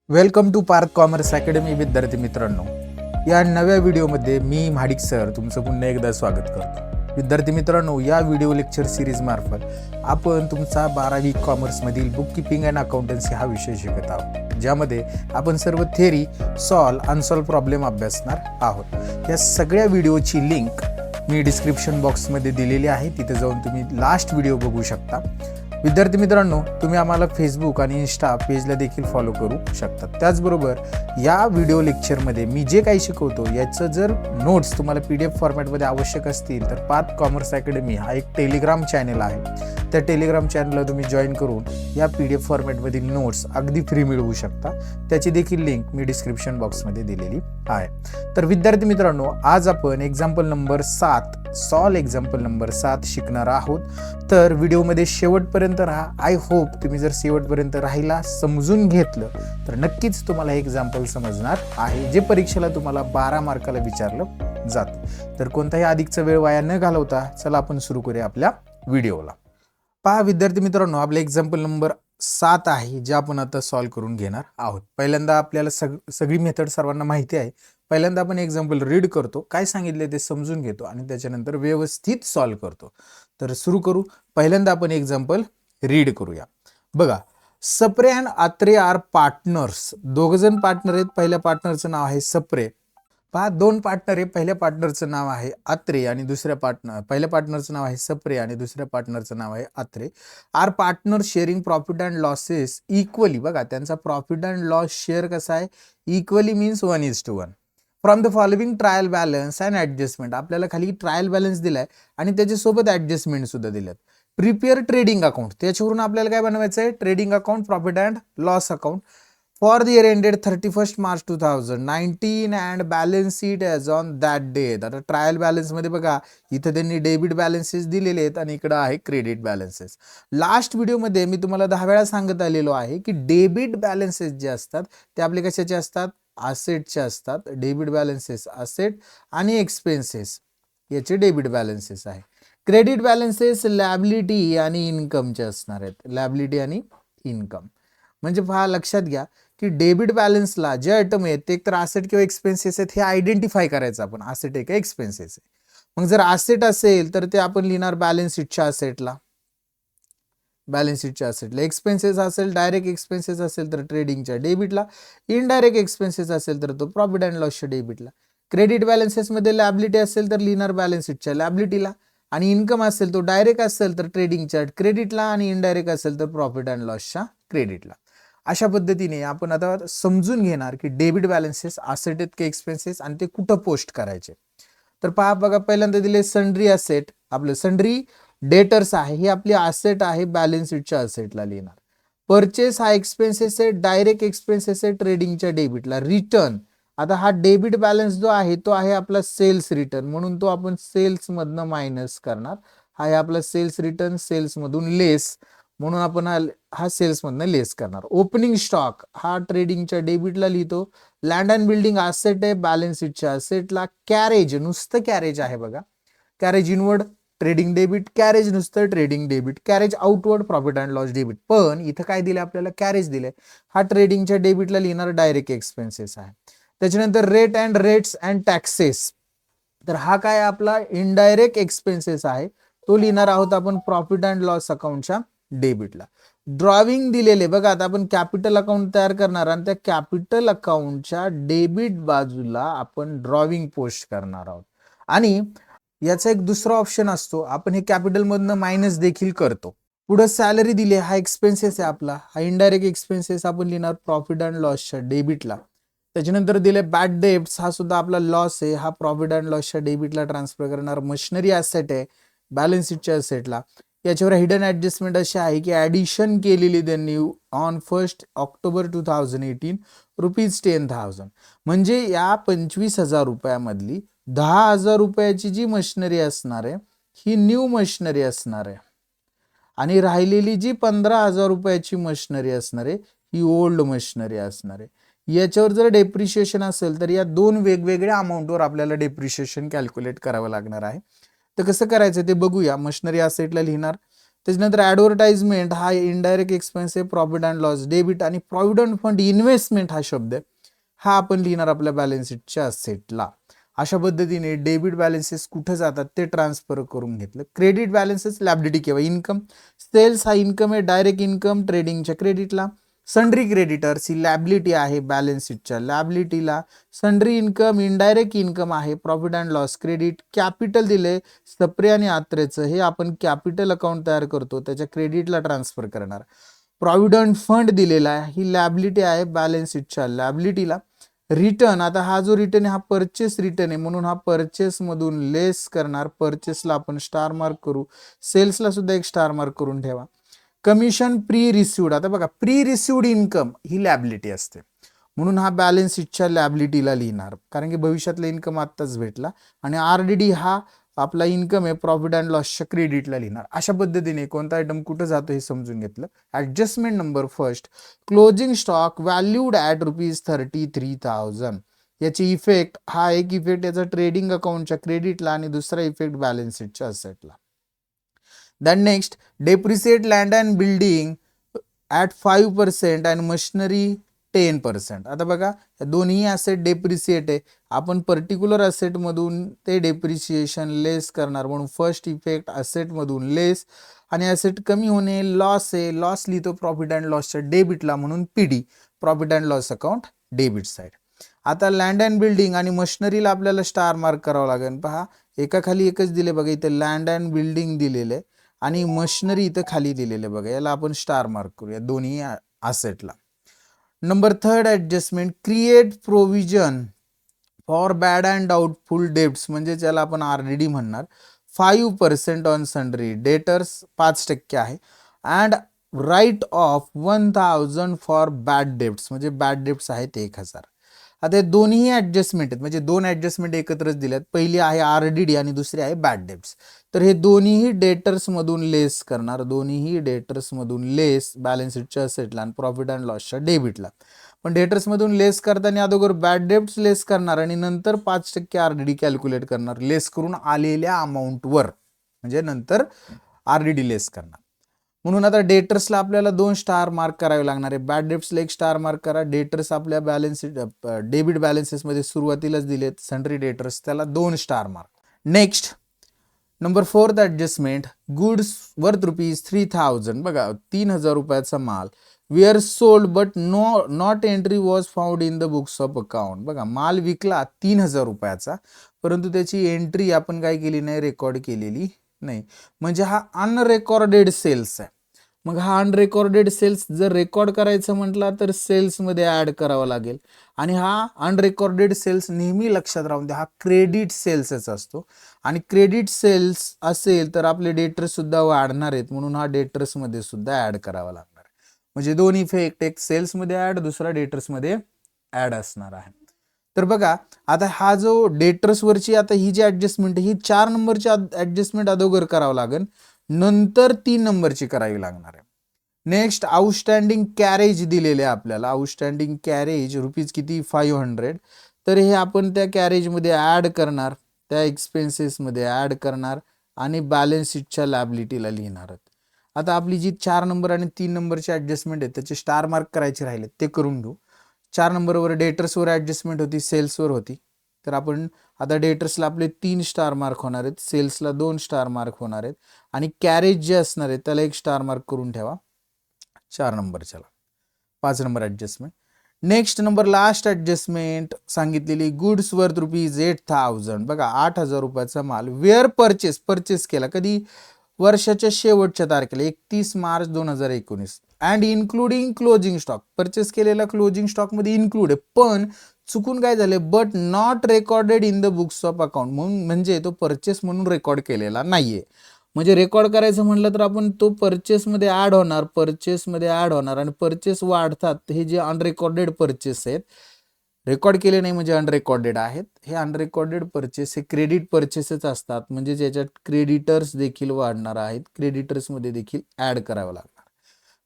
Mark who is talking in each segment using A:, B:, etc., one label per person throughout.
A: Welcome to Parth commerce academy विद्यार्थी मित्रांनो. या नव्या व्हिडिओमध्ये मी महाडिक सर तुमचं पुन्हा एकदा स्वागत करतो. विद्यार्थी मित्रांनो, या व्हिडिओ लेक्चर सिरीज मार्फत आपण तुमचा 12वी कॉमर्समधील बुक कीपिंग अँड अकाउंटन्सी हा विषय शिकत आहोत, ज्यामध्ये आपण सर्व थेअरी, अनसॉल्व प्रॉब्लेम अभ्यासणार आहोत. या सगळ्या व्हिडिओची लिंक मी डिस्क्रिप्शन बॉक्समध्ये दिलेली आहे, तिथे जाऊन तुम्ही लास्ट व्हिडिओ बघू शकता. विद्यार्थी मित्रांनो, तुम्ही आम्हाला फेसबुक आणि इंस्टा पेजला देखील फॉलो करू शकता. त्याचबरोबर या व्हिडिओ लेक्चरमध्ये मी जे काही शिकवतो याचं जर नोट्स तुम्हाला PDF फॉर्मॅटमध्ये आवश्यक असतील तर पार्थ कॉमर्स अकॅडमी हा एक टेलिग्राम चॅनल आहे. त्या टेलिग्राम चॅनलला तुम्ही जॉईन करून या PDF फॉर्मॅटमधील नोट्स अगदी फ्री मिळवू शकता. त्याची देखील लिंक मी डिस्क्रिप्शन बॉक्समध्ये दिलेली आहे. तर विद्यार्थी मित्रांनो, आज आपण एक्झाम्पल नंबर 7 एक्झाम्पल नंबर 7 शिकणार आहोत. तर व्हिडिओमध्ये शेवटपर्यंत राहा. आय होप तुम्ही जर शेवटपर्यंत राहिला, समजून घेतलं तर नक्कीच तुम्हाला हे एक्झाम्पल समजणार आहे, जे परीक्षेला तुम्हाला 12 मार्काला विचारलं जातं. तर कोणताही अधिकचा वेळ वाया न घालवता चला आपण सुरू करूया आपल्या व्हिडिओला. पहा विद्यार्थी मित्रांनो, आपलं एक्झाम्पल नंबर 7 आहे, जे आपण आता सॉल्व्ह करून घेणार आहोत. पहिल्यांदा आपल्याला सगळी मेथड सर्वांना माहिती आहे. पहिल्यांदा आपण एक्झाम्पल रीड करतो, काय सांगितले ते समजून घेतो आणि त्याच्यानंतर व्यवस्थित सॉल्व्ह करतो. तर सुरू करू. पहिल्यांदा आपण एक्झाम्पल रीड करूया. बघा, Sapre and Atre are partners. दोघ जण पार्टनर आहेत. पहिल्या पार्टनरचं नाव आहे सप्रे. पहा, दोन पार्टनर आहे. पहिल्या पार्टनरचं नाव आहे आत्रे आणि पहिल्या पार्टनरचं नाव आहे सप्रे आणि दुसऱ्या पार्टनरचं नाव आहे Atre. Are partner sharing profit and losses equally. बघा, त्यांचा प्रॉफिट अँड लॉस शेअर कसा आहे? Equally means 1:1. From the following trial balance and adjustment. आपल्याला खाली ट्रायल बॅलन्स दिलाय आणि त्याच्यासोबत ऍडजस्टमेंट सुद्धा दिल्यात. Prepare trading account. त्याच्यावरून आपल्याला काय बनवायचं आहे? Trading account, profit and loss account for the year ended 31 March 2019 and balance sheet as on that date. आता ट्रायल बॅलन्स मध्ये बघा, इथं त्यांनी डेबिट बॅलन्सेस दिलेले आहेत आणि इकडं आहे क्रेडिट बॅलन्सेस. लास्ट व्हिडिओमध्ये मी तुम्हाला 10 वेळा सांगत आलेलो आहे की डेबिट बॅलन्सेस जे असतात ते आपले कशाचे असतात? असेटचे असतात. डेबिट बॅलन्सेस असेट आणि एक्सपेन्सेस याचे डेबिट बॅलन्सेस आहे. क्रेडिट बॅलन्सेस लॅबिलिटी आणि इन्कमचे असणार आहेत. लॅबिलिटी आणि इन्कम म्हणजे पहा, लक्षात घ्या की डेबिट बॅलन्सला जे आयटम आहेत ते एकतर असेट किंवा एक्सपेन्सेस आहेत हे आयडेंटिफाय करायचं आपण, असेट आहे का एक्सपेन्सेस आहे. मग जर असेट असेल तर ते आपण लिहिणार बॅलन्स शीटच्या असेटला. एक्सपेन्सेस असेल, डायरेक्ट एक्सपेन्सेस असेल तर ट्रेडिंगच्या डेबिटला. इनडायरेक्ट एक्सपेन्सेस असेल तर तो प्रॉफिट अँड लॉसच्या डेबिटला. क्रेडिट बॅलन्सेस मध्ये लॅबिलिटी असेल तर लिहिणार बॅलन्स शीटच्या लॅबिलिटीला. आणि इन्कम असेल, तो डायरेक्ट असेल तर ट्रेडिंगच्या क्रेडिटला आणि इनडायरेक्ट असेल तर प्रॉफिट अँड लॉसच्या क्रेडिटला. अशा पद्धतीने आपण आता समजून घेणार की डेबिट बॅलन्सेस असेट आहेत की एक्सपेन्सेस आणि ते कुठं पोस्ट करायचे. तर पहा, बघा, पहिल्यांदा दिले सन्ड्री असेट. आपलं सन्ड्री डेटर्स आहे, हे आपली असेट आहे, बॅलन्स शीटच्या असेटला लिहिणार. परचेस हा एक्सपेन्सेस आहे, डायरेक्ट एक्सपेन्सेस आहे, ट्रेडिंगच्या डेबिटला. रिटर्न, आता हा डेबिट बॅलन्स जो आहे तो आहे आपला सेल्स रिटर्न, म्हणून तो आपण सेल्स मधनं मायनस करणार. हा आहे आपला सेल्स रिटर्न, सेल्स मधून लेस, म्हणून आपण हा सेल्स मधनं लेस करणार. ओपनिंग स्टॉक हा ट्रेडिंगच्या डेबिटला लिहितो. लँड अँड बिल्डिंग असेट आहे, बॅलन्स शीटच्या असेटला. कॅरेज, नुसतं कॅरेज आहे बघा, carriage inward trading debit, carriage नुसतं trading debit. Carriage outward profit and loss debit. पण इथं काय दिले आपल्याला? कॅरेज दिले. हा ट्रेडिंगच्या डेबिटला लिहिणार डायरेक्ट एक्सपेन्सेस आहे. त्याच्यानंतर rate and rates and taxes, तर हा काय आपला इनडायरेक्ट एक्सपेन्सेस आहे, तो लिहिणार आहोत आपण प्रॉफिट अँड लॉस अकाउंटच्या डेबिटला. ड्रॉविंग दिलेले बघा, आता आपण कॅपिटल अकाउंट तयार करणार आणि त्या कॅपिटल अकाउंटच्या डेबिट बाजूला आपण ड्रॉविंग पोस्ट करणार आहोत. आणि याचा एक दुसरा ऑप्शन असतो, आपण हे कॅपिटल मधनं मायनस देखील करतो. पुढे सॅलरी दिली, हा एक्सपेन्सेस आहे आपला, हा इनडायरेक्ट एक्सपेन्सेस आपण लिहिणार प्रॉफिट अँड लॉसच्या डेबिटला. त्याच्यानंतर दिले बॅड डेब्ट्स, हा सुद्धा आपला लॉस आहे, हा प्रॉफिट अँड लॉसच्या डेबिटला ट्रान्सफर करणार. मशिनरी असेट आहे, बॅलन्स शीटच्या असेटला. याच्यावर हिडन ऍडजस्टमेंट अशी आहे की ऍडिशन केलेली त्यांनी ऑन 1 ऑक्टोबर 2018 ₹10,000. म्हणजे या 25,000 रुपयामधली 10,000 रुपयाची जी मशिनरी असणार आहे ही न्यू मशिनरी असणार आहे आणि राहिलेली जी 15,000 रुपयाची मशिनरी असणार आहे ही ओल्ड मशिनरी असणार आहे. याच्यावर जर डेप्रिशिएशन असेल तर या दोन वेगवेगळ्या अमाऊंटवर आपल्याला डेप्रिशिएशन कॅल्क्युलेट करावं लागणार आहे. तर कसं करायचं ते बघूया. मशिनरी असेटला लिहिणार त्याच्यानंतर ॲडव्हर्टाइजमेंट हा इनडायरेक्ट एक्सपेन्स आहे, प्रॉफिट अँड लॉस डेबिट, आणि प्रॉव्हिडंट फंड इन्व्हेस्टमेंट हा शब्द आहे, हा आपण लिहिणार आपल्या बॅलन्स शीटच्या असेटला. अशा पद्धतीने डेबिट बॅलन्सेस कुठे जातात ते ट्रान्सफर करून घेतलं. क्रेडिट बॅलन्सेस लॅबिलिटी किंवा इन्कम, सेल्स हा इन्कम आहे, डायरेक्ट इन्कम ट्रेडिंगच्या क्रेडिटला. सन्ड्री क्रेडिटर्स ही लॅबिलिटी आहे बॅलन्स शीटच्या लॅबिलिटीला. सन्ड्री इन्कम इनडायरेक्ट इन्कम आहे, profit and loss credit. Capital दिले सप्रे आणि आत्रेचं, हे आपण कॅपिटल अकाउंट तयार करतो त्याच्या क्रेडिटला ट्रान्सफर करणार. प्रॉव्हिडंट फंड दिलेला आहे, ही लॅबिलिटी आहे बॅलन्स शीटच्या लॅबिलिटीला. रिटर्न, आता हा जो रिटर्न आहे हा परचेस रिटर्न आहे, म्हणून हा परचेस मधून लेस करणार. परचेसला आपण स्टार मार्क करू, सेल्सला सुद्धा एक स्टार मार्क करून ठेवा. कमिशन प्री रिसिवड, आता बघा प्री रिसिवड इन्कम ही लॅबिलिटी असते, म्हणून हा बॅलन्स शीटच्या लॅबिलिटीला लिहिणार, कारण की भविष्यातला इन्कम आत्ताच भेटला. आणि आरडीडी हा आपला इन्कम आहे, प्रॉफिट अँड लॉसच्या क्रेडिटला लिहिणार. अशा पद्धतीने कोणता आयटम कुठं जातो हे समजून घेतलं. Adjustment number first, closing stock valued at ₹33,000. याची इफेक्ट, हा एक इफेक्ट याचा ट्रेडिंग अकाउंटच्या क्रेडिटला आणि दुसरा इफेक्ट बॅलन्स शीटच्या असेटला. Then next, depreciate land and building at 5% and machinery 10%. आता बघा दोन्ही ॲसेट डेप्रिसिएट आहे, आपण पर्टिक्युलर ॲसेट मधून ते डेप्रिसिएशन लेस करणार, म्हणून फर्स्ट इफेक्ट ॲसेट मधून लेस. आणि ॲसेट कमी होणे लॉस आहे, लॉस लिहितो प्रॉफिट अँड लॉसच्या डेबिटला, म्हणून PD profit and loss account debit side. आता लँड अँड बिल्डिंग आणि मशिनरीला आपल्याला स्टार मार्क करावं लागेल. पहा एका खाली एकच दिले बघा, इथे लँड अँड बिल्डिंग दिलेले आहे आणि मशिनरी इथं खाली दिलेले बघा, याला आपण स्टार मार्क करूया दोन्ही ॲसेटला. Number third adjustment, create provision for bad and doubtful debts, म्हणजे ज्याला आपण आरडीडी म्हणणार. 5% ऑन सन्ड्री डेटर्स 5% आहे, and write off 1000 for bad debts, म्हणजे बॅड डेब्ट्स आहेत 1000. आता हे दोन्ही ॲडजस्टमेंट आहेत, म्हणजे दोन ॲडजस्टमेंट एकत्रच दिल्यात. पहिली आहे आरडीडी आणि दुसरी आहे बॅड डेब्ट्स. तर हे दोन्हीही डेटर्स मधून लेस करणार, दोन्हीही डेटर्स मधून लेस बॅलन्स शीटच्या असेटला आणि प्रॉफिट अँड लॉसच्या डेबिटला. पण डेटर्स मधून लेस करताना अगोदर बॅड डेब्ट्स लेस करणार आणि नंतर 5% आरडीडी कॅल्क्युलेट करणार, लेस करून आलेल्या अमाऊंटवर, म्हणजे नंतर आरडीडी लेस करणार. म्हणून आता डेटर्सला आपल्याला 2 स्टार मार्क करावे लागणार आहे. बॅड डेब्ट्सला 1 स्टार मार्क करा. डेटर्स आपल्या बॅलन्स डेबिट बॅलन्सेसमध्ये सुरुवातीलाच दिलेत, सन्ड्री डेटर्स, त्याला 2 star mark. Next number 4th adjustment, goods worth ₹3,000, बघा 3,000 रुपयाचा माल, were sold but not entry was found in the books of account. बघा माल विकला 3,000 रुपयाचा, परंतु त्याची एंट्री आपण काय केली नाही, रेकॉर्ड केलेली नाही, म्हणजे हा अनरेकॉर्डेड सेल्स आहे. मग हा अनरेकॉर्डेड सेल्स जर रेकॉर्ड करायचं म्हटला तर सेल्समध्ये ॲड करावा लागेल, आणि हा अनरेकॉर्डेड सेल्स नेहमी लक्षात राहून द्या, हा क्रेडिट सेल्सच असतो, आणि क्रेडिट सेल्स असेल तर आपले डेटर्स सुद्धा वाढणार आहेत, म्हणून हा डेटर्समध्ये सुद्धा ॲड करावा लागणार. म्हणजे दोन इफेक्ट, एक सेल्समध्ये ॲड, दुसरा डेटर्समध्ये ॲड असणार आहे. तर बघा आता हा जो डेटर्सवरची आता ही जी ॲडजस्टमेंट ही 4 नंबरची ॲडजस्टमेंट अगोदर करावं लागेल, नंतर 3 नंबरची करावी लागणार आहे. नेक्स्ट आउटस्टँडिंग कॅरेज दिलेले आहे आपल्याला, आउटस्टँडिंग कॅरेज रुपीज किती 500. तर हे आपण त्या कॅरेजमध्ये ॲड करणार, त्या एक्सपेन्सेसमध्ये ॲड करणार आणि बॅलन्स शीटच्या लॅबिलिटीला लिहिणार. आता आपली जी 4 नंबर आणि 3 नंबरची ॲडजस्टमेंट आहे त्याचे स्टार मार्क करायचे राहिले ते करून घेऊ. 4 नंबरवर डेटर्सवर ॲडजस्टमेंट होती, सेल्सवर होती, तर आपण आता डेटर्सला आपले 3 स्टार मार्क होणार आहेत, सेल्सला 2 स्टार मार्क होणार आहेत, आणि कॅरेज जे असणार आहे त्याला 1 स्टार मार्क करून ठेवा 4 नंबरच्याला. 5 number adjustment. Next number last adjustment सांगितलेली, गुड्स वर्थ ₹8,000, बघा 8,000 रुपयाचा माल, वेअर परचेस केला कधी, वर्षाच्या शेवटच्या तारखेला 31 March 2019, and including closing stock, purchase केलेला क्लोजिंग स्टॉकमध्ये इन्क्लूड आहे, पण चुकून काय झाले, but not recorded in the books of account, म्हणून म्हणजे तो परचेस म्हणून रेकॉर्ड केलेला नाहीये. म्हणजे रेकॉर्ड करायचं म्हटलं तर आपण तो परचेसमध्ये ॲड होणार, आणि परचेस वाढतात, हे जे अनरेकॉर्डेड परचेस आहेत, रेकॉर्ड केले नाही म्हणजे अनरेकॉर्डेड आहेत. हे अनरेकॉर्डेड परचेस हे क्रेडिट परचेसच असतात, म्हणजे ज्याच्यात क्रेडिटर्स देखील वाढणार आहेत, क्रेडिटर्समध्ये देखील ॲड करावं लागणार.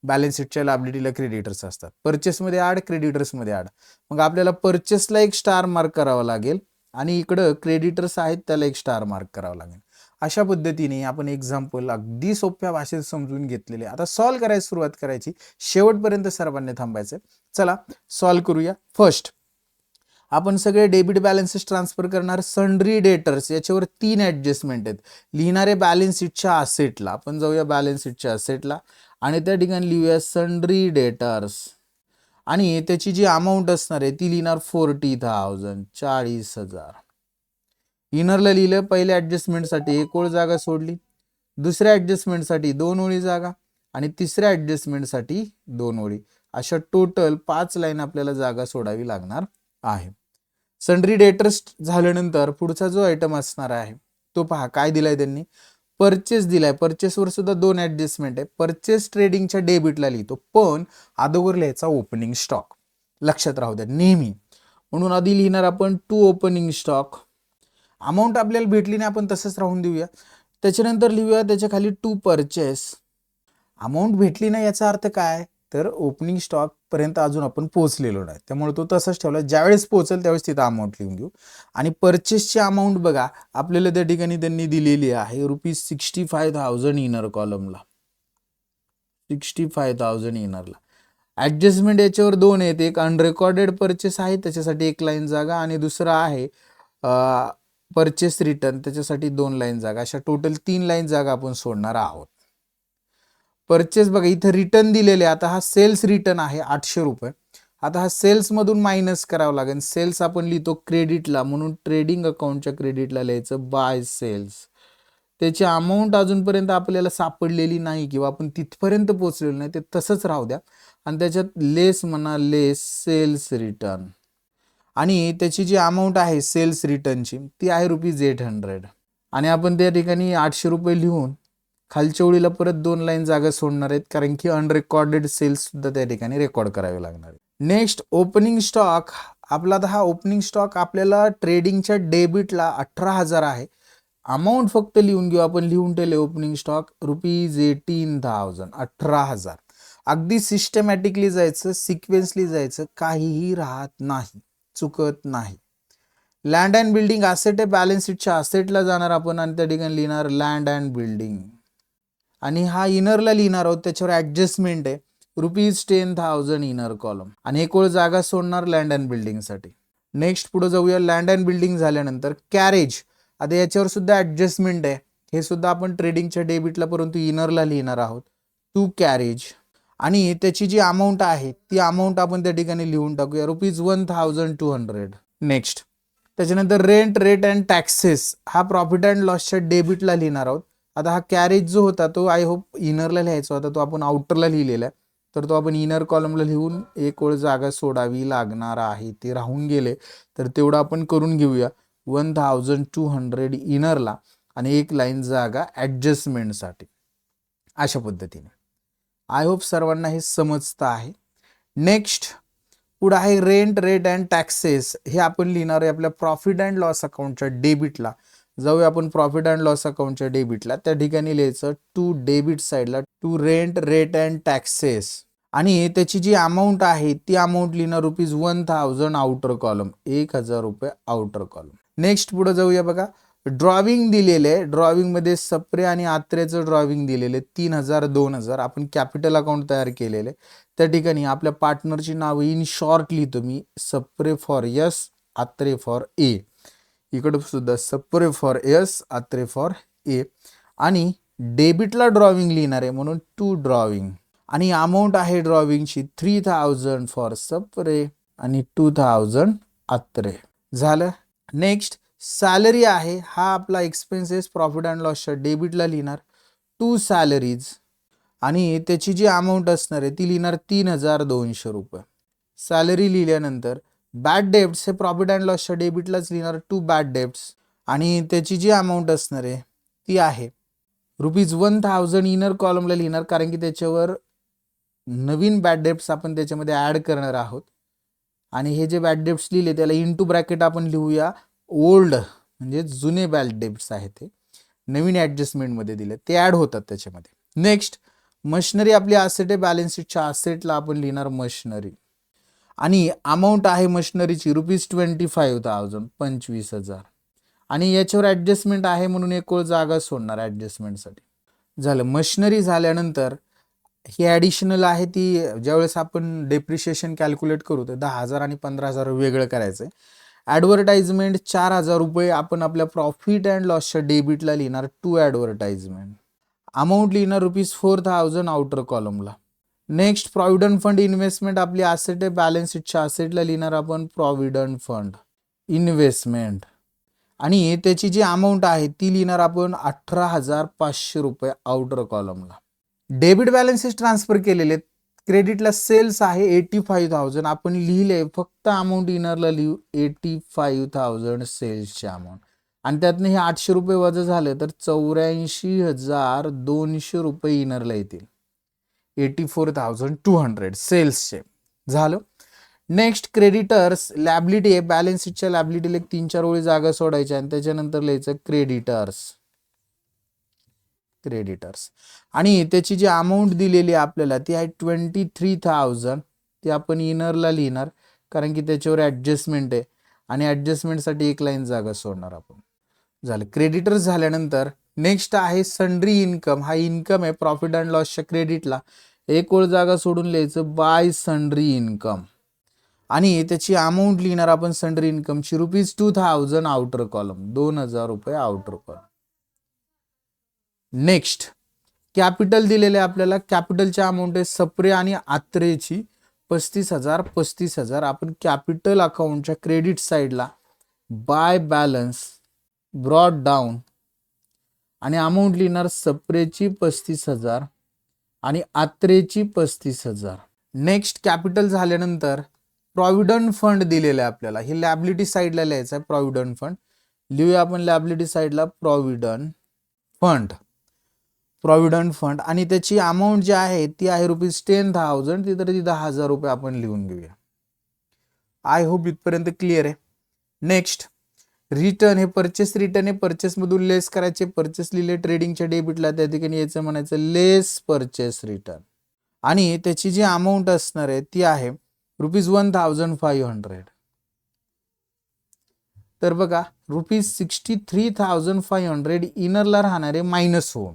A: बॅलन्स शीटच्या लायबिलिटीला क्रेडिटर्स असतात, परचेसमध्ये ॲड, क्रेडिटर्समध्ये ॲड. मग आपल्याला परचेसला 1 स्टार मार्क करावा लागेल, आणि इकडं क्रेडिटर्स आहेत त्याला 1 स्टार मार्क करावं लागेल. अशा पद्धतीने आपण एक्झाम्पल अगदी सोप्या भाषेत समजून घेतलेले. आता सॉल्व्ह करायला सुरुवात करायची, शेवटपर्यंत सर्वांनी थांबायचं. चला सॉल्व्ह करूया. फर्स्ट आपण सगळे डेबिट बॅलन्सेस ट्रान्सफर करणार. सन्ड्री डेटर्स याच्यावर 3 ऍडजस्टमेंट आहेत. लिहिणारे बॅलन्स शीटच्या असेटला, आपण जाऊया बॅलन्स शीटच्या असेटला आणि त्या ठिकाणी लिहूया सन्ड्री डेटर्स आणि त्याची जी अमाऊंट असणार आहे ती लिहिणार 40,000 40,000. इनरला लिहिलं. पहिल्या ऍडजस्टमेंटसाठी 1 ओळ जागा सोडली, दुसऱ्या ऍडजस्टमेंटसाठी 2 ओळी जागा आणि तिसऱ्या ऍडजस्टमेंटसाठी 2 ओळी. अशा टोटल 5 लाईन आपल्याला जागा सोडावी लागणार आहे. सन्ड्री डेटर्स झाल्यानंतर पुढचा जो आयटम असणार आहे तो पहा काय दिलाय त्यांनी. परचेस दिलाय. परचेसवर सुद्धा 2 ऍडजस्टमेंट आहे. परचेस ट्रेडिंगच्या डेबिटला लिहितो, पण अगोदर लिहायचा ओपनिंग स्टॉक. लक्षात राहू द्या नेहमी. म्हणून आधी लिहिणार आपण टू ओपनिंग स्टॉक. अमाऊंट आपल्याला भेटली नाही, आपण तसंच राहून देऊया. त्याच्यानंतर लिहूया त्याच्या खाली टू परचेस. अमाऊंट भेटली नाही याचा अर्थ काय, तर ओपनिंग स्टॉक पर्यंत अजून आपण पोहोचलेलो नाही, त्यामुळे तो तसंच ठेवला. ज्यावेळेस पोहोचेल त्यावेळेस तिथं अमाऊंट लिहून घेऊ. आणि परचेसची अमाऊंट बघा आपल्याला त्या ठिकाणी त्यांनी दिलेली आहे ₹65,000 इनर कॉलमला, 65,000 इनरला. ऍडजस्टमेंट याच्यावर 2 आहेत. एक अनरेकॉर्डेड परचेस आहे त्याच्यासाठी 1 लाईन जागा आणि दुसरा आहे परचेस रिटर्न त्याच्यासाठी 2 लाईन जागा. अशा टोटल 3 लाईन जागा आपण सोडणार आहोत. परचेस बघा इथं रिटर्न दिलेले. आता हा सेल्स रिटर्न आहे ₹800. आता हा सेल्स मधून मायनस करावं लागेल. सेल्स आपण लिहितो क्रेडिटला, म्हणून ट्रेडिंग अकाउंटच्या क्रेडिटला लिहायचं बाय सेल्स. त्याची अमाऊंट अजूनपर्यंत आपल्याला सापडलेली नाही किंवा आपण तिथपर्यंत पोहोचलेलो नाही, ते तसंच राहू द्या. आणि त्याच्यात लेस म्हणा, लेस सेल्स रिटर्न. आणि त्याची जी अमाऊंट आहे सेल्स रिटर्नची ती आहे ₹800. आणि आपण त्या ठिकाणी ₹800 लिहून खालच्या ओळीला परत 2 लाईन जागा सोडणार आहेत, कारण की अनरेकॉर्डेड सेल्स सुद्धा त्या ठिकाणी रेकॉर्ड करावे लागणार आहे. Next opening stock. आपला हा ओपनिंग स्टॉक आपल्याला ट्रेडिंगच्या डेबिटला 18,000 आहे. अमाऊंट फक्त लिहून घेऊ आपण. लिहून ठेवले ओपनिंग स्टॉक ₹18,000 18,000. अगदी सिस्टमॅटिकली जायचं, सिक्वेन्सली जायचं, काहीही राहत नाही, चुकत नाही. लँड अँड बिल्डिंग असेट आहे, बॅलन्स शीटच्या असेटला जाणार आपण आणि त्या ठिकाणी लिहिणार लँड अँड बिल्डिंग. आणि हा इनरला लिहिणार आहोत, त्याच्यावर ऍडजस्टमेंट आहे ₹10,000 इनर कॉलम आणि 1 ओळ जागा सोडणार लँड अँड बिल्डिंगसाठी. नेक्स्ट पुढे जाऊया. लँड अँड बिल्डिंग झाल्यानंतर कॅरेज. आता याच्यावर सुद्धा ऍडजस्टमेंट आहे, हे सुद्धा आपण ट्रेडिंगच्या डेबिटला परंतु इनरला लिहिणार आहोत टू कॅरेज. आणि त्याची जी अमाऊंट आहे ती अमाऊंट आपण त्या ठिकाणी लिहून टाकूया ₹1,200. नेक्स्ट त्याच्यानंतर रेंट रेट अँड टॅक्सेस हा प्रॉफिट अँड लॉसच्या डेबिटला लिहिणार आहोत. आता हा कॅरेज जो होता तो आय होप इनरला लिहायचा होता, तो आपण आउटरला लिहिलेला आहे, तर तो आपण इनर कॉलमला लिहून 1 ओळ जागा सोडावी लागणार आहे. ते राहून गेले तर तेवढं आपण करून घेऊया. 1,200 इनरला आणि 1 लाईन जागा ऍडजस्टमेंटसाठी. अशा पद्धतीने आय होप सर्वांना हे समजतं आहे. नेक्स्ट पुढे आहे रेंट रेट अँड टॅक्सेस. हे आपण लिहिणार आहे आपल्या प्रॉफिट अँड लॉस अकाउंटच्या डेबिटला. जाऊया आपण प्रॉफिट अँड लॉस अकाउंटच्या डेबिटला. त्या ठिकाणी लिहायचं टू डेबिट साईडला to rent rate and taxes. आणि त्याची जी अमाऊंट आहे ती अमाऊंट लिहिणार ₹1,000 outer column, ₹1,000 outer column. Next पुढे जाऊया बघा. ड्रॉविंग दिलेले आहे. ड्रॉविंग मध्ये सप्रे आणि आत्रेचं ड्रॉविंग दिलेले 3,000 2,000. आपण कॅपिटल अकाउंट तयार केलेले. त्या ठिकाणी आपल्या पार्टनरची नाव इन शॉर्ट लिहितो मी. Sapre for S, Atre for A. इकडे सुद्धा Sapre for S, Atre for A. आणि डेबिटला ड्रॉविंग लिहिणार आहे म्हणून टू ड्रॉविंग. आणि अमाऊंट आहे ड्रॉविंगची 3,000 फॉर सप्रे आणि 2,000 आत्रे. झालं. नेक्स्ट सॅलरी आहे. हा आपला एक्सपेन्सेस प्रॉफिट अँड लॉसच्या डेबिटला लिहिणार टू सॅलरीज आणि त्याची जी अमाऊंट असणार आहे ती लिहिणार ₹3,200. सॅलरी लिहिल्यानंतर बॅड डेब्ट्स हे प्रॉफिट अँड लॉसच्या डेबिटलाच लिहिणार टू बॅड डेब्ट्स आणि त्याची जी अमाऊंट असणार आहे ती आहे ₹1,000 इनर कॉलमला लिहिणार, कारण की त्याच्यावर नवीन बॅड डेब्ट्स आपण त्याच्यामध्ये ऍड करणार आहोत. आणि हे जे बॅड डेब्ट्स लिहिले त्याला इंटू ब्रॅकेट आपण लिहूया ओल्ड, म्हणजे जुने बॅड डेब्ट्स आहेत, ते नवीन ऍडजस्टमेंटमध्ये दिले ते ऍड होतात त्याच्यामध्ये. नेक्स्ट मशिनरी आपली असेट आहे, बॅलन्स शीटच्या असेटला आपण लिहिणार मशिनरी. आणि अमाऊंट आहे मशिनरीची ₹25,000 25,000. आणि याच्यावर ॲडजस्टमेंट आहे म्हणून एक ओळ जागा सोडणार ॲडजस्टमेंटसाठी. झालं. मशिनरी झाल्यानंतर ही ॲडिशनल आहे ती ज्यावेळेस आपण डेप्रिशिएशन कॅल्क्युलेट करू तर 10,000 आणि 15,000 वेगळं करायचं आहे. ॲडव्हर्टाइजमेंट 4,000 रुपये आपण आपल्या प्रॉफिट अँड लॉसच्या डेबिटला लिहिणार टू ॲडव्हर्टाइजमेंट. अमाऊंट लिहिणार ₹4,000 outer कॉलमला. Next provident fund investment आपली ॲसेट आहे, बॅलन्स शीटच्या ॲसेटला लिहिणार आपण प्रॉव्हिडंट फंड इन्व्हेस्टमेंट. आणि त्याची जी अमाऊंट आहे ती लिहिणार आपण 18,500 रुपये आउटर कॉलमला. डेबिट बॅलन्सेस ट्रान्सफर केलेले. क्रेडिटला सेल्स आहे 85,000 आपण लिहिले, फक्त अमाऊंट इनरला लिहू 85,000 सेल्सची अमाऊंट. आणि त्यातनं हे 800 रुपये वजा झाले तर 84,200 रुपये इनरला येतील. 84,200 सेल्सचे. झालं. नेक्स्ट क्रेडिटर्स लॅबिलिटी आहे, बॅलन्स शीटच्या लॅबिलिटीला 3-4 ओळी जागा सोडायच्या आणि त्याच्यानंतर लिहायचं क्रेडिटर्स. आणि त्याची जी अमाऊंट दिलेली आहे आपल्याला ती आहे 23,000. ती आपण इनरला लिहिणार कारण की त्याच्यावर ॲडजस्टमेंट आहे आणि ॲडजस्टमेंटसाठी एक लाईन जागा सोडणार आपण. झालं. क्रेडिटर्स झाल्यानंतर नेक्स्ट आहे सन्ड्री इन्कम. हा इन्कम आहे प्रॉफिट अँड लॉसच्या क्रेडिटला एक ओळ जागा सोडून लिहायचं बाय सन्ड्री इन्कम. आणि त्याची अमाऊंट लिहिणार आपण सन्ड्री इन्कमची ₹2,000 आउटर कॉलम, 2,000 रुपये आउटर कॉलम. नेक्स्ट कॅपिटल दिलेले आपल्याला. कॅपिटलची अमाऊंट आहे सप्रे आणि आत्रेची 35,000 आपण कॅपिटल अकाउंटच्या क्रेडिट साईडला बाय बॅलन्स ब्रॉड डाऊन आणि अमाऊंट लिहिणार सप्रेची 35,000 आणि आत्रेची 35,000. नेक्स्ट कॅपिटल झाल्यानंतर प्रॉव्हिडंट फंड दिलेलं आहे आपल्याला. हे लॅबिलिटी साईडला लिहायचं आहे प्रॉव्हिडंट फंड. लिहूया आपण लॅबिलिटी साईडला प्रॉव्हिडंट फंड आणि त्याची अमाऊंट जी आहे ती आहे ₹10,000. ती तर 10,000 रुपये आपण लिहून घेऊया. आय होप इथपर्यंत क्लिअर आहे. Next return. हे परचेस रिटर्न आहे, परचेसमधून लेस करायचे. परचेस लिहिले ट्रेडिंगच्या डेबिटला, त्या ठिकाणी याचं म्हणायचं लेस परचेस रिटर्न. आणि त्याची जी अमाऊंट असणार आहे ती आहे ₹1,500. तर बघा ₹63,500 इनरला राहणारे मायनस होऊन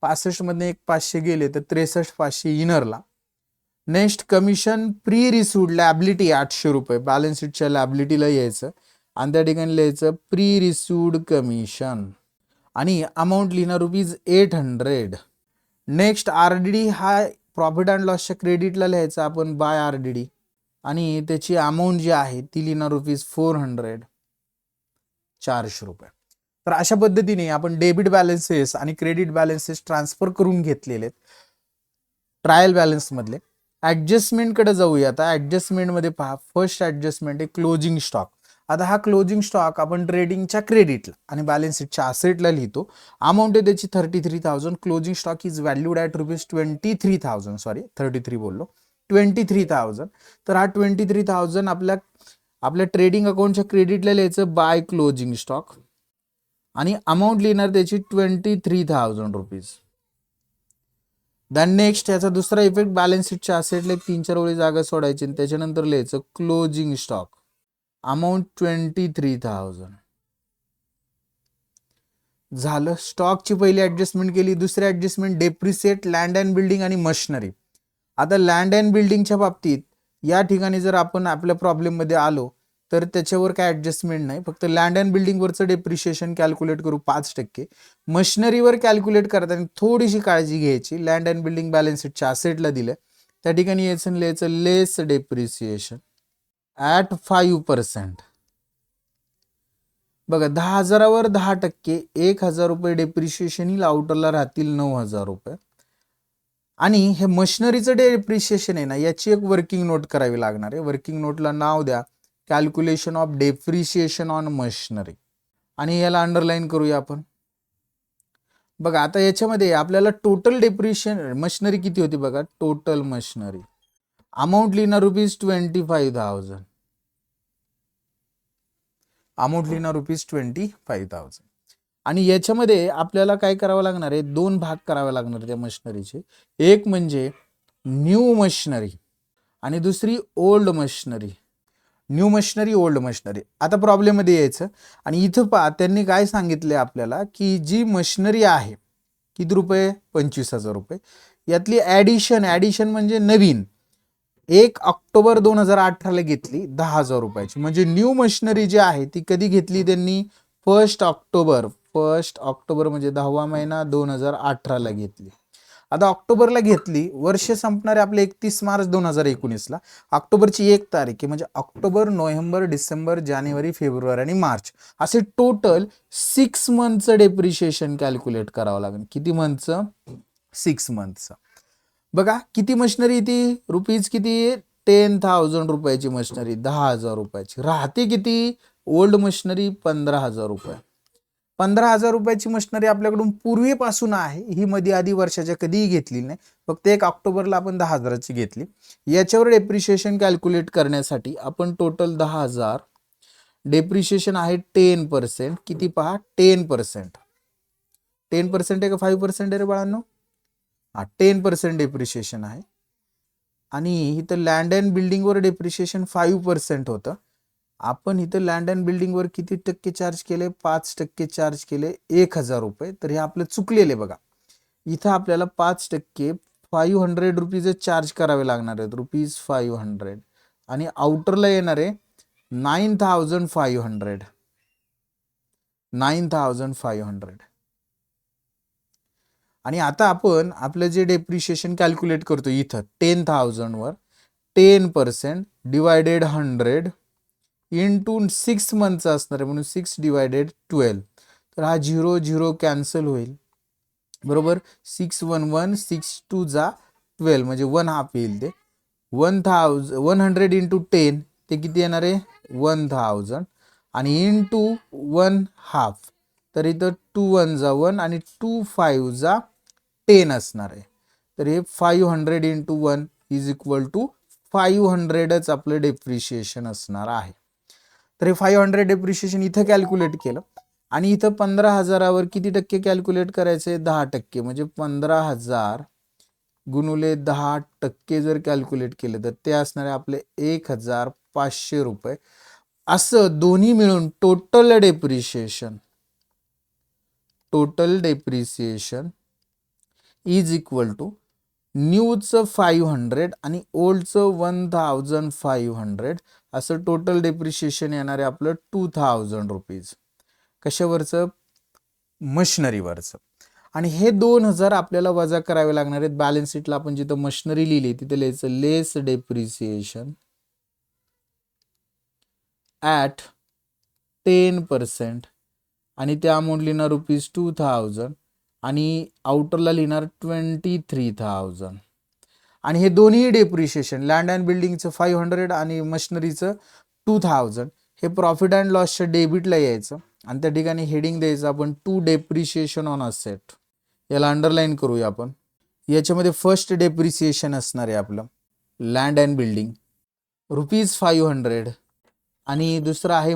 A: 65 मधने 500 गेले तर 63,500 इनरला. Next commission pre received liability 800 रुपये बॅलन्स शीटच्या लॅबिलिटीला यायचं आणि त्या ठिकाणी लिहायचं प्री रिसिव्ड कमिशन आणि अमाऊंट लिहिणार ₹800. नेक्स्ट RDD हा प्रॉफिट अँड लॉसच्या क्रेडिटला लिहायचा आपण बाय RDD आणि त्याची अमाऊंट जी आहे ती लिहिणार ₹400, 400 रुपये. तर अशा पद्धतीने आपण डेबिट बॅलन्सेस आणि क्रेडिट बॅलन्सेस ट्रान्सफर करून घेतलेले ट्रायल बॅलन्स मधले. ॲडजस्टमेंटकडे जाऊया आता. ॲडजस्टमेंटमध्ये पहा, फर्स्ट ॲडजस्टमेंट आहे क्लोजिंग स्टॉक. आता हा क्लोजिंग स्टॉक आपण ट्रेडिंगच्या क्रेडिटला आणि बॅलन्स शीटच्या असेटला लिहितो. अमाऊंट आहे त्याची 33,000. Closing stock is valued at ₹23,000. Sorry 33 बोललो, 23,000. तर हा 23,000 आपल्या ट्रेडिंग अकाउंटच्या क्रेडिटला लिहायचं बाय क्लोजिंग स्टॉक आणि अमाऊंट लिहिणार त्याची ₹23,000. दॅन नेक्स्ट याचा दुसरा इफेक्ट बॅलन्स शीटच्या असेटला 3-4 ओळी जागा सोडायची आणि त्याच्यानंतर लिहायचं क्लोजिंग स्टॉक अमाऊंट 23,000. झालं. स्टॉकची पहिली ऍडजस्टमेंट केली. दुसरी adjustment depreciate land and building आणि मशिनरी. आता लँड अँड बिल्डिंगच्या बाबतीत या ठिकाणी जर आपण आपल्या प्रॉब्लेममध्ये आलो तर त्याच्यावर काय ऍडजस्टमेंट नाही, फक्त लँड अँड बिल्डिंगवरचं डेप्रिशिएशन कॅल्क्युलेट करू 5%. मशिनरीवर कॅल्क्युलेट करताना थोडीशी काळजी घ्यायची. लँड अँड बिल्डिंग बॅलन्स शीटच्या असेटला दिलं, त्या ठिकाणी याचं लिहायचं लेस डेप्रिसिएशन ॲट 5%. बघा 10,000वर 10%, 1,000 रुपये डेप्रिशिएशन येईल, आउटरला राहतील 9,000 रुपये. आणि हे मशिनरीचं डेप्रिशिएशन आहे ना, याची एक वर्किंग नोट करावी लागणार आहे. वर्किंग नोटला नाव द्या calculation of depreciation on machinery आणि याला अंडरलाईन करूया आपण. बघा आता याच्यामध्ये आपल्याला टोटल डेप्रिशिएशन मशिनरी किती होती बघा. टोटल मशिनरी अमाऊंट लिहिणार ₹25,000. अमाऊंट लिहिणार ₹25,000. आणि याच्यामध्ये आपल्याला काय करावं लागणार आहे, 2 भाग करावे लागणार त्या मशिनरीचे. एक म्हणजे न्यू मशिनरी आणि दुसरी old machinery. New machinery, old machinery. आता प्रॉब्लेममध्ये यायचं आणि इथं पहा त्यांनी काय सांगितले आपल्याला की जी मशिनरी आहे किती रुपये, 25,000 रुपये. यातली ॲडिशन म्हणजे नवीन 1 ऑक्टोबर 2018 घेतली 10,000 रुपयाची. म्हणजे न्यू मशिनरी जी आहे ती कधी घेतली त्यांनी, 1 ऑक्टोबर म्हणजे 10वा महिना 2018 घेतली. आता ऑक्टोबरला घेतली, वर्ष संपणारे आपले 31 मार्च 2019ला. ऑक्टोबरची 1 तारीख आहे म्हणजे ऑक्टोबर, नोव्हेंबर, डिसेंबर, जानेवारी, फेब्रुवारी आणि मार्च असे टोटल 6 मंथचं डेप्रिशिएशन कॅल्क्युलेट करावं लागेल. किती मंथचं, 6 मंथचं. बघा किती मशिनरी ती, रुपीज किती, 10,000 रुपयाची मशिनरी, 10,000 रुपयाची. राहते किती, ओल्ड मशिनरी 15,000 रुपये. 15,000 रुपयाची मशिनरी आपल्याकडून पूर्वीपासून आहे, ही मध्ये आधी वर्षाच्या कधीही घेतली नाही, फक्त 1 ऑक्टोबरला आपण 10,000ची घेतली. याच्यावर डेप्रिशिएशन कॅल्क्युलेट करण्यासाठी आपण टोटल 10,000, डेप्रिशिएशन आहे 10%. किती पहा, 10%. 10% आहे का 5% आहे रे बाळांनो? 10% डेप्रिशिएशन आहे. आणि इथं लँड अँड बिल्डिंगवर डेप्रिशिएशन 5% होतं. आपण इथं लँड अँड बिल्डिंगवर किती टक्के चार्ज केले, 5% चार्ज केले, 1,000 रुपये. तर हे आपलं चुकलेले बघा. इथं आपल्याला 5% 500 रुपीज चार्ज करावे लागणार आहेत, ₹500. आणि आउटरला येणार आहे 9,500. आणि आता आपण आपलं जे डेप्रिशिएशन कॅल्क्युलेट करतो इथं 10,000 वर 10% डिवायडेड 100 इंटू 6 मंथचा असणार आहे म्हणून 6/12. तर हा 0 कॅन्सल होईल, बरोबर. 6 1 1 6 2 जा 12 म्हणजे 1/2 येईल. ते 100 इंटू 10 ते किती येणार आहे, 1,000 आणि इंटू 1/2 तर इथं 2 1 जा 1 आणि 2 5 जा 10 असणार आहे. तर हे 500 इंटू 1 इज इक्वल टू 500च आपलं डेप्रिशिएशन असणार आहे. तर हे 500 डेप्रिशिएशन इथं कॅल्क्युलेट केलं आणि इथं 15,000वर किती टक्के कॅल्क्युलेट करायचे, 10%. म्हणजे 15,000 गुणुले 10% जर कॅल्क्युलेट केलं तर ते असणार आहे आपले 1,500 रुपये. असं दोन्ही मिळून total depreciation is equal to न्यूचं 500 आणि ओल्डचं 1,500 असं टोटल डेप्रिशिएशन येणार आहे आपलं 2,000 रुपीज. कशावरचं, मशिनरीवरचं. आणि हे 2,000 आपल्याला वजा करावे लागणार आहेत. बॅलन्स शीटला आपण जिथं मशिनरी लिहिली तिथे लिहायचं लेस डेप्रिसिएशन ॲट 10% आणि त्या अमाऊंट लिहिणार ₹2,000 आणि आउटरला लिहिणार 23,000. आणि हे दोन्ही डेप्रिशिएशन लँड अँड बिल्डिंगचं 500 आणि मशिनरीचं 2,000 हे प्रॉफिट अँड लॉसच्या डेबिटला यायचं आणि त्या ठिकाणी हेडिंग द्यायचं आपण टू डेप्रिशिएशन ऑन असेट. याला अंडरलाईन करूया आपण. याच्यामध्ये फर्स्ट डेप्रिसिएशन असणार आहे आपलं लँड अँड बिल्डिंग ₹500 आणि दुसरं आहे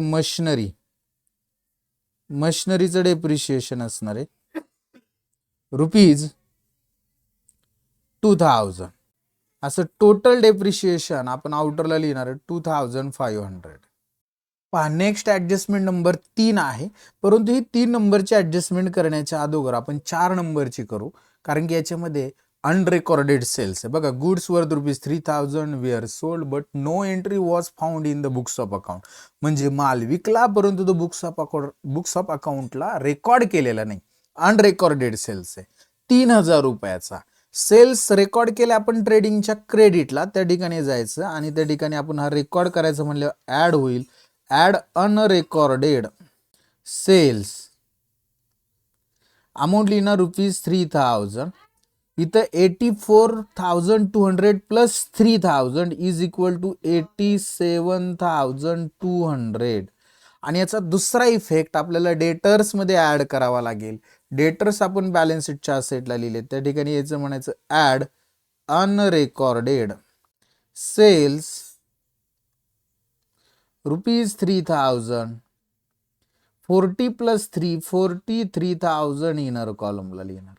A: मशिनरीचं डेप्रिशिएशन असणार आहे ₹2,000. असं टोटल डेप्रिशिएशन आपण आउटरला लिहिणार आहे 2,500. पहा नेक्स्ट ॲडजस्टमेंट नंबर 3 आहे, परंतु ही 3 नंबरची ॲडजस्टमेंट करण्याच्या अगोदर आपण 4 नंबरची करू, कारण की याच्यामध्ये अनरेकॉर्डेड सेल्स आहे. बघा, goods worth ₹3,000 were sold but no entry was found in the books of account. म्हणजे माल विकला परंतु तो बुक्स ऑफ अकाउंटला रेकॉर्ड केलेला नाही. अनरेकॉर्डेड सेल्स आहे. 3,000 रुपयाचा सेल्स रेकॉर्ड केला आपण ट्रेडिंगच्या क्रेडिटला, त्या ठिकाणी जायचं आणि त्या ठिकाणी आपण हा रेकॉर्ड करायचं म्हणलं ॲड होईल. ॲड अनरेकॉर्डेड सेल्स अमाऊंट लिहिणार ₹3,000. इथं 84,200 प्लस 3,000 इज इक्वल टू 87,200. आणि याचा दुसरा इफेक्ट आपल्याला डेटर्समध्ये ॲड करावा लागेल. डेटर्स आपण बॅलन्स शीटच्या असेटला लिहिले, त्या ठिकाणी याचं म्हणायचं ॲड अनरेकॉर्डेड सेल्स ₹3,000 40 प्लस 3 43,000 इनर कॉलमला लिहिणार.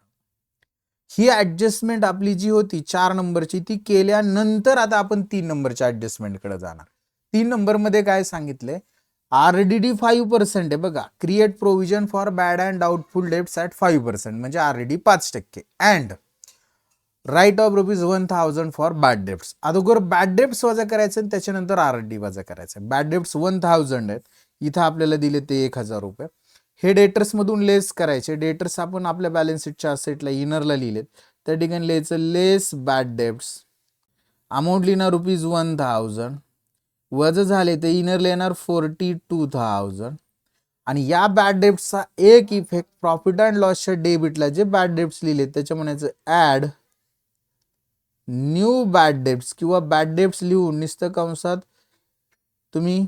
A: ही ॲडजस्टमेंट आपली जी होती 4 नंबरची ती केल्यानंतर आता आपण 3 नंबरच्या ॲडजस्टमेंटकडे जाणार. 3 नंबरमध्ये काय सांगितलंय, RDD 5% आहे बघा, create provision for bad and doubtful debts at 5%, म्हणजे RDD 5%, and write off ₹1000 for bad debts. अगोदर बॅड डेब्ट्स वजा करायचं आणि त्याच्यानंतर RDD वजा करायचं. बॅड डेब्ट्स 1000 आहेत, इथं आपल्याला दिले ते 1000 रुपये. हे डेटर्स मधून लेस करायचे. डेटर्स आपण आपल्या बॅलन्स शीटच्या असेटला इनरला लिहिलेत, त्या ठिकाणी लिहायचं लेस बॅड डेब्ट्स, अमाऊंट लिहिणार ₹1000, वजा झाले ते इनरला येणार 42,000. आणि या बॅड डेब्ट्सचा एक इफेक्ट प्रॉफिट अँड लॉसच्या डेबिटला जे बॅड डेब्ट्स लिहिले त्याच्या म्हणायचं ऍड न्यू बॅड डेब्ट्स, किंवा बॅड डेब्ट्स लिहून नुसतं कंसात तुम्ही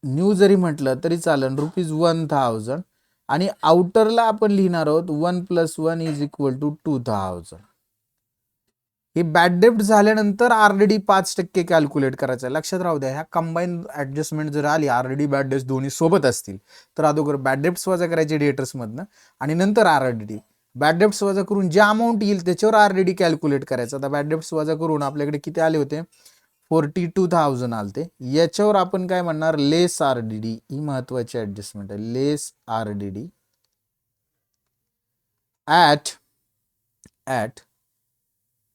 A: न्यू जरी म्हटलं तरी चालेल, ₹1000. आणि आउटरला आपण लिहिणार आहोत 1 + 1 = 2000. हे बॅड डेब्ट झाल्यानंतर RDD 5% कॅल्क्युलेट करायचं. लक्षात राहू द्या, ह्या कंबाईन ऍडजस्टमेंट जर आली, RDD बॅड डेब्ट्स दोन्ही सोबत असतील, तर अगोदर बॅड डेब्ट्स वजा करायचे डेटर्स मधनं आणि नंतर RDD. बॅड डेब्ट्स वजा करून जे अमाऊंट येईल त्याच्यावर RDD कॅल्क्युलेट करायचं. आता बॅड डेब्ट्स वजा करून आपल्याकडे किती आले होते, 42,000 आलते. याच्यावर आपण काय म्हणणार, लेस RDD. ही महत्वाची ऍडजस्टमेंट आहे, लेस RDD ॲट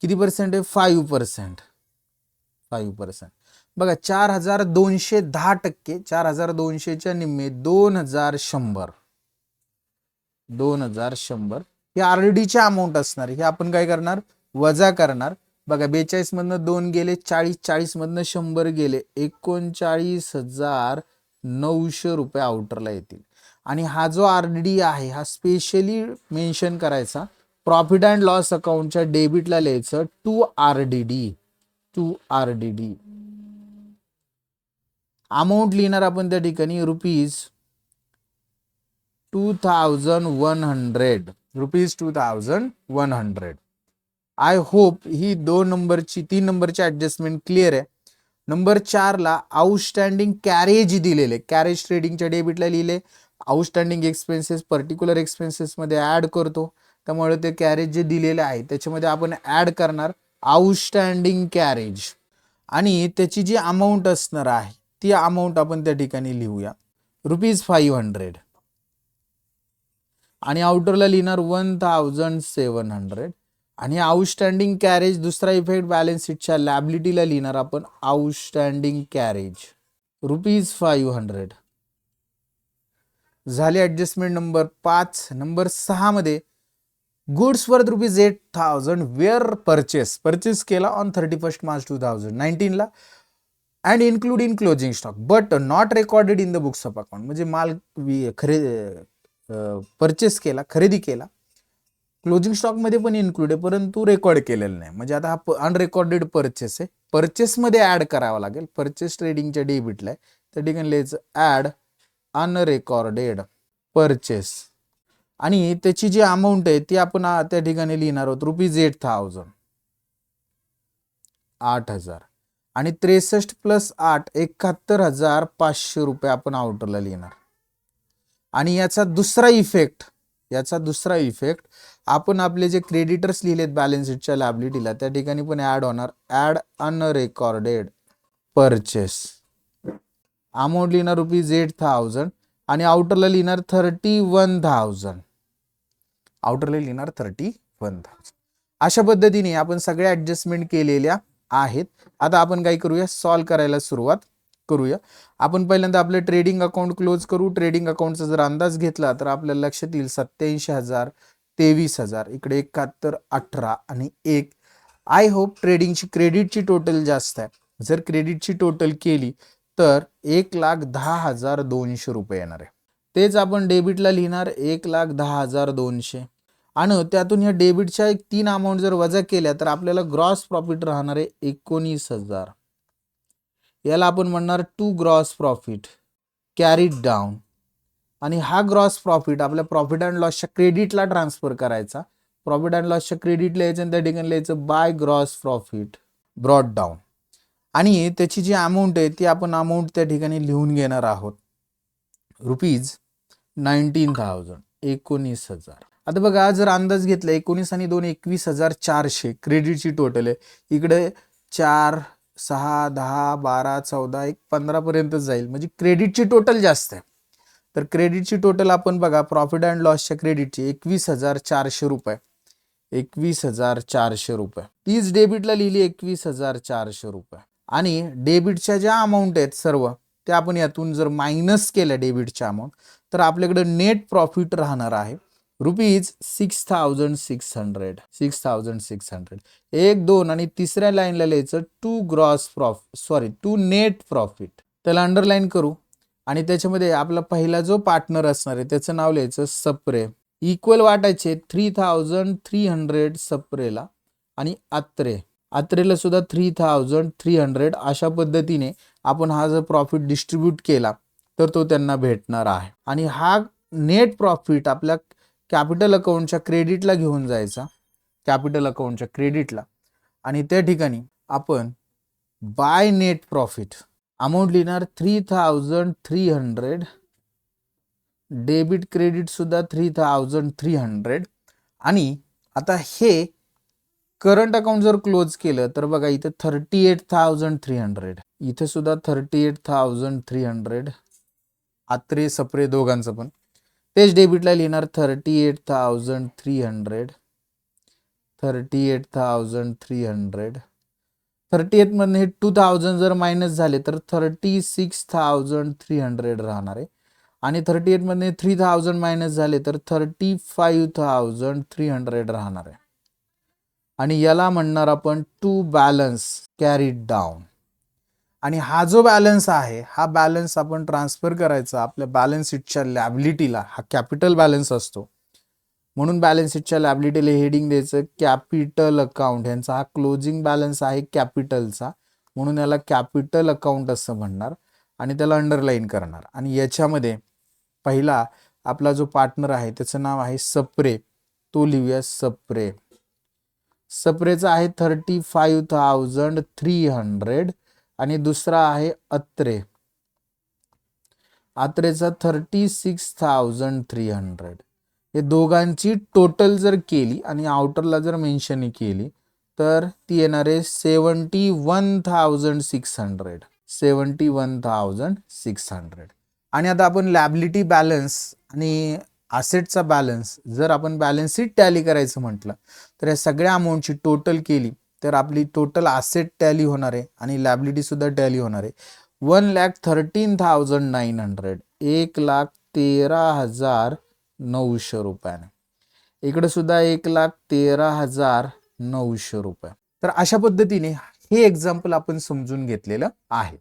A: किती पर्सेंट आहे, 5%. 5% बघा, 4210%, 4200च्या निम्मे 2100. 2100 हे RDDचे अमाऊंट असणार. हे आपण काय करणार, वजा करणार. बघा, 42 मधनं 2 गेले, 40, 40 मधनं 100 गेले, 39,900 रुपये आउटरला येतील. आणि हा जो RDD आहे हा स्पेशली मेन्शन करायचा, प्रॉफिट अँड लॉस अकाउंटच्या डेबिटला लिहायचं टू RDD. अमाऊंट लिहिणार आपण त्या ठिकाणी ₹2,100. आय होप ही 3 नंबरची ऍडजस्टमेंट क्लिअर आहे. नंबर 4 ला आउटस्टँडिंग कॅरेज दिलेले, कॅरेज ट्रेडिंगच्या डेबिटला लिहिले. आउटस्टँडिंग एक्सपेन्सेस पर्टिक्युलर एक्सपेन्सेस मध्ये ऍड करतो, त्यामुळे ते कॅरेज जे दिलेले आहे त्याच्यामध्ये आपण ऍड करणार आउटस्टँडिंग कॅरेज, आणि त्याची जी अमाऊंट असणार आहे ती अमाऊंट आपण त्या ठिकाणी लिहूया ₹500. आणि आउटरला लिहिणार 1700. आणि आउटस्टँडिंग कॅरेज दुसरा इफेक्ट बॅलन्स शीटच्या लॅबिलिटीला लिहिणार आपण आउटस्टँडिंग कॅरेज ₹500. झाले ऍडजस्टमेंट नंबर 5. नंबर 6 मध्ये गुड्स वर्थ ₹8,000 वेअर परचेस केला ऑन 31 मार्च 2019 ला, and include in closing stock but not recorded in the books of account. म्हणजे माल परचेस केला, खरेदी केला, क्लोजिंग स्टॉक मध्ये पण इन्क्लूड आहे, परंतु रेकॉर्ड केलेलं नाही. म्हणजे आता हा अनरेकॉर्डेड परचेस आहे, परचेस मध्ये ऍड करावा लागेल. परचेस ट्रेडिंगच्या डेबिटला आहे, त्या ठिकाणी लिहायचं ऍड अनरेकॉर्डेड परचेस. आणि त्याची जी अमाऊंट आहे ती आपण त्या ठिकाणी लिहिणार आहोत ₹8,000. 8,000. आणि 63 + 8 71,500 रुपये आपण आउटरला लिहिणार. आणि याचा दुसरा इफेक्ट आपण आपले जे क्रेडिटर्स लिहिलेत बॅलन्स शीटच्या लायबिलिटीला त्या ठिकाणी पण ऍड होणार, ऍड अनरेकॉर्डेड परचेस. अमाऊंट लिहिणार ₹8,000 आणि आउटरला लिहिणार 31,000. आउटरला लिहिणार 31,000. अशा पद्धतीने आपण सगळ्या ऍडजस्टमेंट केलेल्या आहेत. आता आपण काय करूया, सॉल्व्ह करायला सुरुवात करूया. आपण पहिल्यांदा आपलं ट्रेडिंग अकाउंट क्लोज करू. ट्रेडिंग अकाउंटचा जर अंदाज घेतला तर आपल्याला लक्षात येईल 87,000, 23,000, इकडे 71, 18 आणि 1. आय होप ट्रेडिंगची क्रेडिटची टोटल जास्त आहे. जर क्रेडिटची टोटल केली तर 1,10,200 रुपये येणार आहे. तेच आपण डेबिटला लिहिणार 1,10,200. आणि त्यातून या डेबिटच्या 3 अमाऊंट जर वजा केल्या तर आपल्याला ग्रॉस प्रॉफिट राहणार आहे 19,000. याला आपण म्हणणार to gross profit carried down. आणि हा ग्रॉस प्रॉफिट आपल्या प्रॉफिट अँड लॉसच्या क्रेडिटला ट्रान्सफर करायचा. प्रॉफिट अँड लॉसच्या क्रेडिट लिहायचं आणि त्या ठिकाणी लिहायचं by gross profit brought down. आणि त्याची जी अमाऊंट आहे ती आपण अमाऊंट त्या ठिकाणी लिहून घेणार आहोत ₹19,000. 19,000. आता बघा, जर अंदाज घेतला 19 आणि 2 21,400 क्रेडिटची टोटल आहे. इकडे 4 6, 10, 12, 14, 15 पर्यंत जाईल, म्हणजे क्रेडिटची टोटल जास्त आहे. तर क्रेडिटची टोटल आपण बघा, प्रॉफिट अँड लॉसच्या क्रेडिटची 21,400 रुपये, 21,400 रुपये. तीच डेबिटला लिहिली 21,400 रुपये. आणि डेबिटच्या ज्या अमाऊंट आहेत सर्व त्या आपण यातून जर मायनस केल्या डेबिटच्या अमाऊंट, तर आपल्याकडे नेट प्रॉफिट राहणार आहे रुपीज 6,600. 6,600. 1, 2 आणि तिसऱ्या लाईनला लिहायचं टू नेट प्रॉफिट. त्याला अंडरलाईन करू आणि त्याच्यामध्ये आपला पहिला जो पार्टनर असणार आहे त्याचं नाव लिहायचं सप्रे. इक्वल वाटायचे 3,300 सप्रेला आणि आत्रेला सुद्धा 3,300. अशा पद्धतीने आपण हा जर प्रॉफिट डिस्ट्रीब्यूट केला तर तो त्यांना भेटणार आहे. आणि हा नेट प्रॉफिट आपल्या कॅपिटल अकाउंटच्या क्रेडिटला घेऊन जायचा, कॅपिटल अकाउंटच्या क्रेडिटला. आणि त्या ठिकाणी आपण बाय नेट प्रॉफिट अमाऊंट लिहिणार 3,300. डेबिट क्रेडिट सुद्धा 3,300. आणि आता हे करंट अकाउंट जर क्लोज केलं तर बघा इथे 38,300, इथे सुद्धा 38,300. आत्रे सप्रे दोघांचं पण तेच डेबिटला लिहिणार 38,300. 38,300. 38 मधून हे 2,000 जर मायनस झाले तर 36,300 राहणार आहे. आणि 38 मधून 3,000 मायनस झाले तर 35,300 राहणार आहे. आणि याला म्हणणार आपण टू बॅलन्स कॅरीड डाऊन. आणि हा जो बॅलन्स आहे हा बॅलन्स आपण ट्रान्सफर करायचा आपल्या बॅलन्स शीटच्या लॅबिलिटीला. हा कॅपिटल बॅलन्स असतो म्हणून बॅलन्स शीटच्या लॅबिलिटीला हेडिंग द्यायचं कॅपिटल अकाउंट. यांचा हा क्लोजिंग बॅलन्स आहे कॅपिटलचा म्हणून याला कॅपिटल अकाउंट असं म्हणणार आणि त्याला अंडरलाईन करणार. आणि याच्यामध्ये पहिला आपला जो पार्टनर आहे त्याचं नाव आहे सप्रे, तो लिहूया सप्रे. सप्रेचा आहे 35,300 आणि दुसरा आहे आत्रेचा 36,300. हे दोघांची टोटल जर केली आणि आउटरला जर मेन्शन केली तर ती येणार आहे 71,600. 71,600. आणि आता आपण लॅबिलिटी बॅलन्स आणि असेटचा बॅलन्स जर आपण बॅलन्स शीट टॅली करायचं म्हटलं तर या सगळ्या अमाऊंटची टोटल केली तर आपली टोटल असेट टॅली होणार आहे आणि लॅबिलिटी सुद्धा टॅली होणार आहे 1,13,900. 1,13,900 रुपयाने. इकडे सुद्धा 1,13,900 रुपये. तर अशा पद्धतीने हे एक्झाम्पल आपण समजून घेतलेलं आहे.